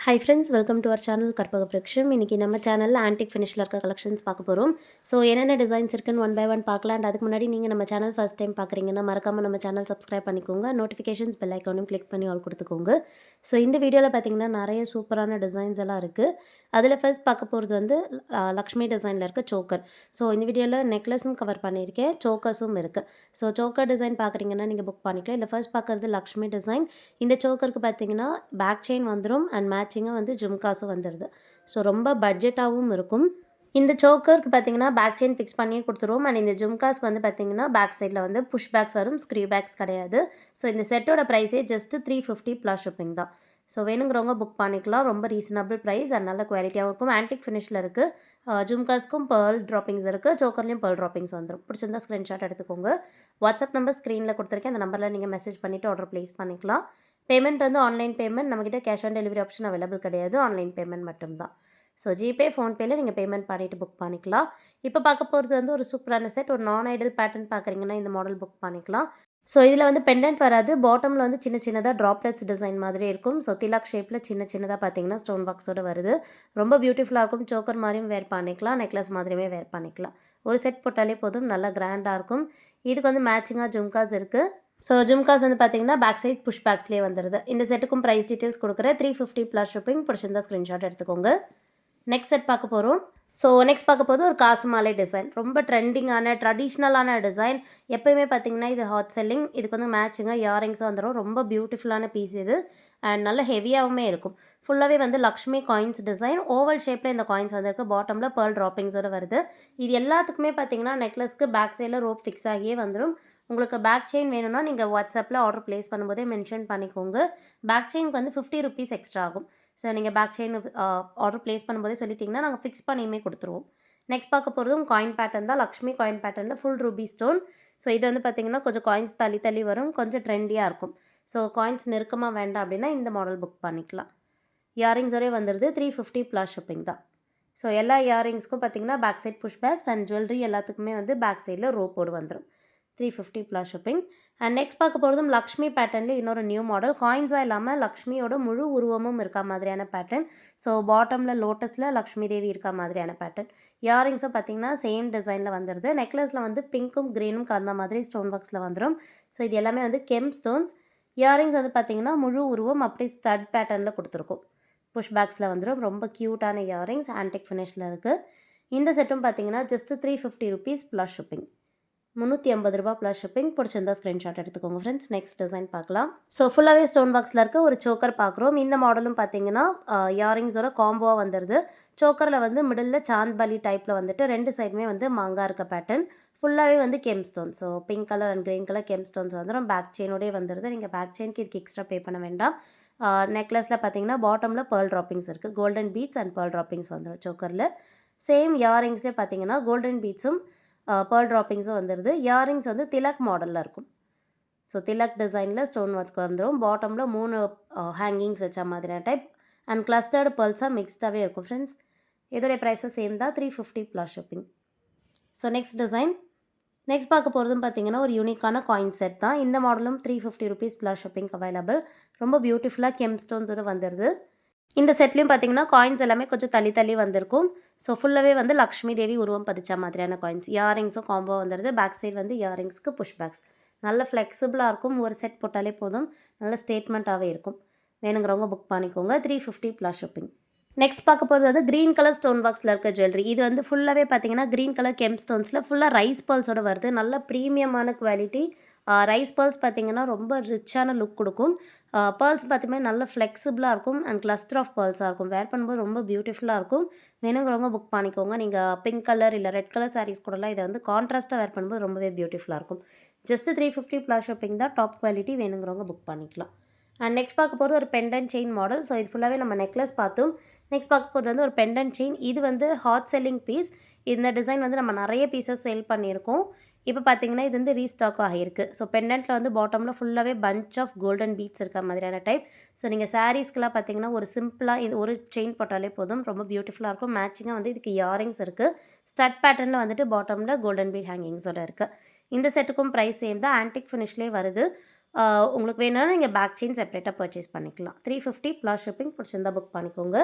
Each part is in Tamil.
High friends, welcome to our channel Karpaga Virutcham. இன்றைக்கி நம்ம சேனலில் ஆன்டிக் ஃபினிஷில் இருக்க கலெக்ஷன்ஸ் பார்க்க போகிறோம். ஸோ என்னென்ன டிசைன்ஸ் இருக்குன்னு ஒன் பை ஒன் பார்க்கலாம். அண்ட் அதுக்கு முன்னாடி நீங்கள் நம்ம சேனல் ஃபஸ்ட் டைம் பார்க்குறீங்கன்னா மறக்காமல் நம்ம சேனல் சப்ஸ்கிரைப் பண்ணிக்கோங்க. நோட்டிஃபிகேஷன்ஸ் பெல் ஐக்கானும் கிளிக் பண்ணி ஆல் கொடுத்துக்கோங்க. ஸோ இந்த வீடியோவில் பார்த்தீங்கன்னா நிறைய சூப்பரான டிசைன்ஸ் எல்லாம் இருக்குது. அதில் ஃபர்ஸ்ட் பார்க்க போகிறது வந்து லக்ஷ்மி டிசைனில் இருக்க சோக்கர். ஸோ இந்த வீடியோவில் நெக்லஸும் கவர் பண்ணியிருக்கேன், சோக்கர்ஸும் இருக்குது. ஸோ சோக்கர் டிசைன் பார்க்குறீங்கன்னா நீங்கள் புக் பண்ணிக்கலாம். இல்லை ஃபர்ஸ்ட் பார்க்குறது லக்ஷ்மி டிசைன். இந்த சோக்கருக்கு பார்த்தீங்கன்னா பேக் செயின் வந்துடும் அண்ட் மேட்சிங்காக வந்து ஜும்காஸும் வந்துடுது. ஸோ ரொம்ப பட்ஜெட்டாகவும் இருக்கும். இந்த சோக்கருக்கு பார்த்தீங்கன்னா பேக் செயின் ஃபிக்ஸ் பண்ணியே கொடுத்துருவோம். அண்ட் இந்த ஜும்காஸ் வந்து பார்த்தீங்கன்னா பேக் சைடில் வந்து புஷ் பேக்ஸ் வரும், ஸ்க்ரீவ் பேக்ஸ் கிடையாது. ஸோ இந்த செட்டோட ப்ரைஸே ஜஸ்ட் 350 ப்ளஸ் ஷிப்பிங் தான். ஸோ வேணுங்கிறவங்க புக் பண்ணிக்கலாம். ரொம்ப ரீசனபிள் ப்ரைஸ் அண்ட் நல்ல குவாலிட்டியாகவும் இருக்கும். ஆன்டிக் ஃபினிஷில் இருக்குது. ஜும்காஸ்க்கும் பேர்ல் ட்ராப்பிங்ஸ் இருக்குது, சோக்கர்லேயும் பேர்ல் ட்ராப்பிங்ஸ் வந்துடும். பிடிச்சிருந்தா ஸ்க்ரீன்ஷாட் எடுத்துக்கோங்க. வாட்ஸ்அப் நம்பர் ஸ்க்ரீனில் கொடுத்துருக்கேன். அந்த நம்பரில் நீங்கள் மெசேஜ் பண்ணிவிட்டு ஆர்டர் ப்ளேஸ் பண்ணிக்கலாம். பேமெண்ட் வந்து ஆன்லைன் பேமெண்ட். நம்மக்கிட்ட cash on delivery option available கிடையாது, ஆன்லைன் பேமெண்ட் மட்டும்தான். ஸோ ஜிபே, ஃபோன்பேயில் நீங்கள் பேமெண்ட் பண்ணிவிட்டு புக் பண்ணிக்கலாம். இப்போ பார்க்க போகிறது வந்து ஒரு சூப்பரான செட். ஒரு நான் ஐடல் பேட்டர்ன் பார்க்குறீங்கன்னா இந்த மாடல் புக் பண்ணிக்கலாம். ஸோ இதில் வந்து பெண்டன்ட் வராது. பாட்டமில் வந்து சின்ன சின்னதாக ட்ராப்லெட்ஸ் டிசைன் மாதிரி இருக்கும். ஸோ திலாக் ஷேப்பில் சின்ன சின்னதாக பார்த்தீங்கன்னா ஸ்டோன் பாக்ஸோடு வருது. ரொம்ப பியூட்டிஃபுல்லாக இருக்கும். சோக்கர் மாதிரியும் வேர் பண்ணிக்கலாம், நெக்லஸ் மாதிரியுமே வேர் பண்ணிக்கலாம். ஒரு செட் போட்டாலே போதும், நல்லா கிராண்டாக இருக்கும். இதுக்கு வந்து மேட்சிங்காக ஜும்காஸ் இருக்குது. ஸோ ஜும்காஸ் வந்து பார்த்தீங்கன்னா பேக் சைட் புஷ் பேக்ஸ்லேயே வந்துடுது. இந்த செட்டுக்கும் ப்ரைஸ் டீட்டெயில்ஸ் கொடுக்குறேன். 350 ப்ளஸ் ஷிப்பிங். பிடிச்சிருந்தா ஸ்க்ரீன்ஷாட் எடுத்துக்கோங்க. நெக்ஸ்ட் செட் பார்க்க போகிறோம். ஸோ நெக்ஸ்ட் பார்க்க போது ஒரு காசு மாலை டிசைன். ரொம்ப ட்ரெண்டிங்கான ட்ரெடிஷ்னலான டிசைன். எப்போயுமே பார்த்தீங்கன்னா இது ஹாட் செல்லிங். இதுக்கு வந்து மேட்சிங்காக இயரிங்ஸும் வந்துடும். ரொம்ப பியூட்டிஃபுல்லான பீஸ் இது அண்ட் நல்ல ஹெவியாகவுமே இருக்கும். ஃபுல்லாகவே வந்து லக்ஷ்மி காயின்ஸ் டிசைன். ஓவல் ஷேப்பில் இந்த காயின்ஸ் வந்திருக்கு. பாட்டமில் பேர்ல் ட்ராப்பிங்ஸோடு வருது. இது எல்லாத்துக்குமே பார்த்தீங்கன்னா நெக்லஸ்க்கு பேக் சைடில் ரோப் ஃபிக்ஸ் ஆகியே வந்துடும். உங்களுக்கு பேக் செயின் வேணும்னா நீங்கள் வாட்ஸ்அப்பில் ஆர்டர் ப்ளேஸ் பண்ணும்போதே மென்ஷன் பண்ணிக்கோங்க. பேக் செயினுக்கு வந்து 50 ருபீஸ் எக்ஸ்ட்ரா ஆகும். ஸோ நீங்கள் பேக் செயின் ஆர்டர் ப்ளேஸ் பண்ணும்போதே சொல்லிட்டிங்கன்னா நாங்கள் ஃபிக்ஸ் பண்ணியுமே கொடுத்துருவோம். நெக்ஸ்ட் பார்க்க போகிறதும் காயின் பேட்டர்ன் தான். லக்ஷ்மி காயின் பேட்டர்னில் ஃபுல் ரூபி ஸ்டோன். ஸோ இது வந்து பார்த்திங்கன்னா கொஞ்சம் காயின்ஸ் தள்ளி தள்ளி வரும், கொஞ்சம் ட்ரெண்டியாக இருக்கும். ஸோ காயின்ஸ் நெருக்கமாக வேண்டாம் அப்படின்னா இந்த மாடல் புக் பண்ணிக்கலாம். இயரிங்ஸோடே வந்துடுது. 350 ப்ளஸ் ஷிப்பிங் தான். ஸோ எல்லா இயரிங்ஸ்க்கும் பார்த்திங்கன்னா back side push backs and jewellery எல்லாத்துக்குமே வந்து பேக் சைடில் ரோப்போடு வந்துடும். 350 ப்ளஸ் ஷிப்பிங். அண்ட் நெக்ஸ்ட் பார்க்க போகிறதும் லக்ஷ்மி பேட்டர்னில் இன்னொரு நியூ மாடல். காயின்ஸாக இல்லாமல் லக்ஷ்மியோட முழு உருவமும் இருக்க மாதிரியான பேட்டர்ன். ஸோ பாட்டமில் லோட்டஸில் லக்ஷ்மி தேவி இருக்க மாதிரியான பேட்டர்ன். இயரிங்ஸும் பார்த்திங்கன்னா சேம் டிசைனில் வந்துடுது. நெக்லஸில் வந்து பிங்க்கும் க்ரீனும் கலந்த மாதிரி ஸ்டோன் பாக்ஸில் வந்துடும். ஸோ இது எல்லாமே வந்து கெம் ஸ்டோன்ஸ். இயரிங்ஸ் வந்து பார்த்திங்கன்னா முழு உருவம் அப்படியே ஸ்டட் பேட்டர்னில் கொடுத்துருக்கும். புஷ் பேக்ஸில் வந்துடும். ரொம்ப க்யூட்டான இயரிங்ஸ் ஆன்டிக் ஃபினிஷில் இருக்குது. இந்த செட்டும் பார்த்திங்கன்னா ஜஸ்ட் 350 ருபீஸ் ப்ளஸ் ஷிப்பிங். 350 ரூபா ப்ளஸ் ஷிப்பிங். பிடிச்சிருந்தா ஸ்க்ரீன்ஷாட் எடுத்துக்கோங்க ஃப்ரெண்ட்ஸ். நெக்ஸ்ட் டிசைன் பார்க்கலாம். ஸோ ஃபுல்லாகவே ஸ்டோன் பாக்ஸில் இருக்க ஒரு சோக்கர் பார்க்குறோம். இந்த மாடலும் பார்த்தீங்கன்னா இயரிங்ஸோட காம்போவாக வந்துடுது. சோக்கரில் வந்து மிடில் சாந்த்பலி டைப்பில் வந்துட்டு ரெண்டு சைடுமே வந்து மாங்காய் இருக்க பேட்டர்ன். ஃபுல்லாகவே வந்து gem stone. So pink colour and green colour gem stones வந்துடும். பேக் செயினோடய வந்துடுது. நீங்கள் பேக் செயினுக்கு இதுக்கு எக்ஸ்ட்ரா பே பண்ண வேண்டாம். நெக்லஸில் பார்த்தீங்கன்னா பாட்டமில் பேர்ல் ட்ராப்பிங்ஸ் இருக்குது. Golden beads and pearl droppings வந்துடும் சோக்கரில். சேம் இயரிங்ஸ்லேயே பார்த்தீங்கன்னா கோல்டன் பீட்ஸும் பேர்ல் ட்ராப்பிங்ஸும் வந்துடுது. இயரிங்ஸ் வந்து திலக் மாடலில் இருக்கும். ஸோ திலக் டிசைனில் ஸ்டோன் ஒர்க் வந்துடும். பாட்டமில் 3 ஹேங்கிங்ஸ் வச்ச மாதிரியான டைப் அண்ட் கிளஸ்டர்டு பேர்ல்ஸாக மிக்ஸ்டாகவே இருக்கும் ஃப்ரெண்ட்ஸ். இதோடைய ப்ரைஸும் சேம் தான், 350 plus shipping. So next design. Next பார்க்க போகிறதும் பார்த்தீங்கன்னா ஒரு யூனிக்கான காயின் செட் தான். இந்த மாடலும் 350 ருபீஸ் ப்ளஸ் ஷிப்பிங் அவைலபிள். ரொம்ப பியூட்டிஃபுல்லாக கெம் ஸ்டோன்ஸோடு வந்துடுது. இந்த செட்லேயும் பார்த்தீங்கன்னா காயின்ஸ் எல்லாமே கொஞ்சம் தள்ளி தள்ளி வந்திருக்கும். ஸோ ஃபுல்லாகவே வந்து லக்ஷ்மி தேவி உருவம் பதிச்ச மாதிரியான காயின்ஸ். இயரிங்ஸும் காம்போ வந்துடுது. பேக் சைடு வந்து இயரிங்ஸ்க்கு புஷ் பேக்ஸ். நல்ல ஃப்ளெக்சிபிளாக இருக்கும். ஒரு செட் போட்டாலே போதும், நல்ல ஸ்டேட்மெண்ட்டாகவே இருக்கும். வேணுங்கிறவங்க புக் பண்ணிக்கோங்க. 350 ப்ளஸ் ஷிப்பிங். நெக்ஸ்ட் பார்க்க போகிறது வந்து க்ரீன் கலர் ஸ்டோன் பாக்ஸில் இருக்க ஜுவல்லரி. இது வந்து ஃபுல்லாகவே பார்த்தீங்கன்னா க்ரீன் கலர் கெம் ஸ்டோன்ஸில் ஃபுல்லாக ரைஸ் பேர்ல்ஸோடு வருது. நல்ல ப்ரீமியமான குவாலிட்டி. ரைஸ் பேர்ல்ஸ் பார்த்திங்கன்னா ரொம்ப ரிச்சான லுக் கொடுக்கும். பேர்ல்ஸ் பார்த்தீங்கன்னா நல்ல ஃப்ளெக்சிபிளாக இருக்கும் அண்ட் கிளஸ்டர் ஆஃப் பேர்ல்ஸாக இருக்கும். வேர் பண்ணும்போது ரொம்ப பியூட்டிஃபுல்லாக இருக்கும். வேணுங்கிறவங்க புக் பண்ணிக்கோங்க. நீங்கள் பிங்க் கலர் இல்லை ரெட் கலர் சாரீஸ் கூடலாம் இதை வந்து கான்ட்ராஸ்ட்டாக வேர் பண்ணும்போது ரொம்பவே பியூட்டிஃபுல்லாக இருக்கும். ஜஸ்ட் 350 ப்ளஸ் ஷிப்பிங் தான். Top quality. வேணுங்கிறவங்க புக் பண்ணிக்கலாம். அண்ட் நெக்ஸ்ட் பார்க்க போகிறது ஒரு பெண்டன்ட் செயின் மாடல். ஸோ இது ஃபுல்லாகவே நம்ம நெக்லஸ் பார்த்தோம். நெக்ஸ்ட் பார்க்க போகிறது வந்து ஒரு பெண்டன்ட் செயின். இது வந்து ஹாட் செல்லிங் பீஸ். இந்த டிசைன் வந்து நம்ம நிறைய பீசஸ் சேல் பண்ணியிருக்கோம். இப்போ பார்த்தீங்கன்னா இது வந்து ரீஸ்டாக் ஆகியிருக்கு. ஸோ பெண்டன்ட்டில் வந்து பாட்டமில் ஃபுல்லாகவே பஞ்ச் ஆஃப் கோல்டன் பீட்ஸ் இருக்க மாதிரியான டைப். ஸோ நீங்கள் சாரீஸ்க்கெலாம் பார்த்தீங்கன்னா ஒரு சிம்பிளாக இது ஒரு செயின் போட்டாலே போதும், ரொம்ப பியூட்டிஃபுல்லாக இருக்கும். மேட்சிங்காக வந்து இதுக்கு இயரிங்ஸ் இருக்குது. ஸ்டட் பேட்டர்னில் வந்துட்டு பாட்டமில் கோல்டன் பீட் ஹேங்கிங்ஸோட இருக்குது. இந்த செட்டுக்கும் ப்ரைஸ் சேம் தான். ஆன்டிக் ஃபினிஷ்லேயே வருது. உங்களுக்கு வேணும்னா நீங்கள் பேக் செயின் செப்பரேட்டாக பர்ச்சேஸ் பண்ணிக்கலாம். 350 ப்ளஸ் ஷிப்பிங். பிடிச்சிருந்தா புக் பண்ணிக்கோங்க.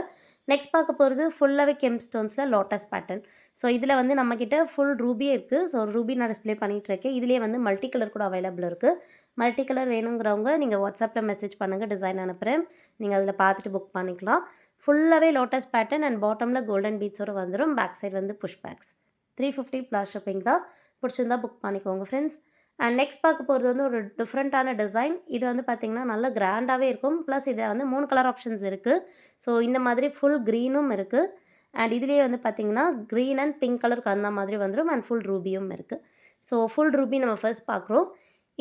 நெக்ஸ்ட் பார்க்க போகிறது ஃபுல்லாகவே கெம் ஸ்டோன்ஸில் லோட்டஸ் பேட்டர்ன். ஸோ இதில் வந்து நம்மக்கிட்ட ஃபுல் ரூபியே இருக்குது. ஸோ ரூபி நான் டிஸ்ப்ளே பண்ணிகிட்ருக்கேன். இதிலே வந்து மல்டி கலர் கூட அவைலபிள் இருக்குது. மல்டி கலர் வேணுங்கிறவங்க நீங்கள் வாட்ஸ்அப்பில் மெசேஜ் பண்ணுங்கள், டிசைன் அனுப்புகிறேன். நீங்கள் அதில் பார்த்துட்டு புக் பண்ணிக்கலாம். ஃபுல்லாகவே லோட்டஸ் பேட்டர்ன் அண்ட் பாட்டமில் கோல்டன் பீட்ஸோடு வந்துடும். பேக் சைடு வந்து புஷ் பேக்ஸ். 350 ப்ளஸ் ஷிப்பிங் தான். பிடிச்சிருந்தா புக் பண்ணிக்கோங்க ஃப்ரெண்ட்ஸ். அண்ட் நெக்ஸ்ட் பார்க்க போகிறது வந்து ஒரு டிஃப்ரெண்ட்டான டிசைன். இது வந்து பார்த்திங்கன்னா நல்ல கிராண்டாகவே இருக்கும். ப்ளஸ் இதில் வந்து 3 கலர் ஆப்ஷன்ஸ் இருக்குது. ஸோ இந்த மாதிரி ஃபுல் க்ரீனும் இருக்குது. அண்ட் இதுலேயே வந்து பார்த்திங்கன்னா க்ரீன் அண்ட் பிங்க் கலர் கலந்த மாதிரி வந்துடும். அண்ட் ஃபுல் ரூபியும் இருக்குது. ஸோ ஃபுல் ரூபி நம்ம ஃபர்ஸ்ட் பார்க்குறோம்.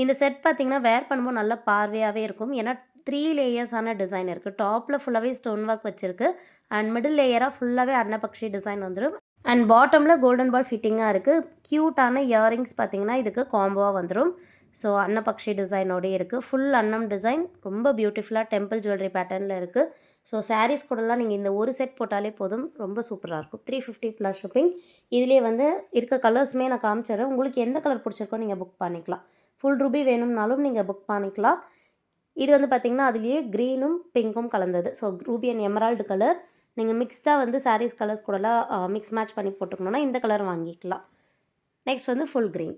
இந்த செட் பார்த்திங்கன்னா வேர் பண்ணும்போது நல்ல பார்வையாகவே இருக்கும். ஏன்னா 3 லேயர்ஸான டிசைன் இருக்குது. டாப்பில் ஃபுல்லாகவே ஸ்டோன் ஒர்க் வச்சுருக்கு. அண்ட் மிடில் லேயராக ஃபுல்லாகவே அன்னபக்ஷி டிசைன் வந்துடும். அண்ட் பாட்டமில் கோல்டன் பால் ஃபிட்டிங்காக இருக்குது. க்யூட்டான இயரிங்ஸ் பார்த்திங்கன்னா இதுக்கு காம்போவாக வந்துடும். ஸோ அன்னபக்ஷி டிசைனோடே இருக்குது. ஃபுல் அன்னம் டிசைன் ரொம்ப பியூட்டிஃபுல்லாக டெம்பிள் ஜுவல்லரி பேட்டர்னில் இருக்குது. ஸோ சாரீஸ் கூடலாம் நீங்கள் இந்த ஒரு செட் போட்டாலே போதும், ரொம்ப சூப்பராக இருக்கும். 350 ப்ளஸ் ஷிப்பிங். இதிலே வந்து இருக்க கலர்ஸுமே நான் காமிச்சிடுறேன். உங்களுக்கு எந்த கலர் பிடிச்சிருக்கோ நீங்கள் புக் பண்ணிக்கலாம். ஃபுல் ரூபி வேணும்னாலும் நீங்கள் புக் பண்ணிக்கலாம். இது வந்து பார்த்திங்கன்னா அதுலேயே க்ரீனும் பிங்க்கும் கலந்தது. So Ruby and Emerald colour. நீங்கள் மிக்ஸ்டாக வந்து சாரீஸ் கலர்ஸ் கூடலாம் மிக்ஸ் மேட்ச் பண்ணி போட்டுக்கணுன்னா இந்த கலர் வாங்கிக்கலாம். நெக்ஸ்ட் வந்து ஃபுல் க்ரீன்.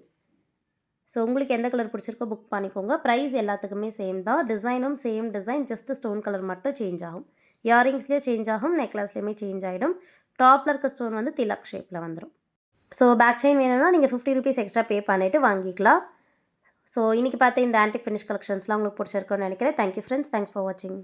ஸோ உங்களுக்கு எந்த கலர் பிடிச்சிருக்கோ புக் பண்ணிக்கோங்க. ப்ரைஸ் எல்லாத்துக்குமே சேம் தான். டிசைனும் same design, just stone colour மட்டும் சேஞ்ச் ஆகும். இயரிங்ஸ்லேயே சேஞ்ச் ஆகும், நெக்லஸ்லேயுமே சேஞ்ச் ஆகிடும். டாப்பில் இருக்க ஸ்டோன் வந்து திலக் ஷேப்பில் வந்துடும். ஸோ பேக் செயின் வேணும்னா நீங்கள் 50 ருபீஸ் எக்ஸ்ட்ரா பே பண்ணிவிட்டு வாங்கிக்கலாம். ஸோ இன்றைக்கி பார்த்த இந்த ஆன்டிக் ஃபினிஷ் கலெக்ஷன்ஸ்லாம் உங்களுக்கு பிடிச்சிருக்குன்னு நினைக்கிறேன். Thank you friends. தேங்க்ஸ் ஃபார் வாட்சிங்.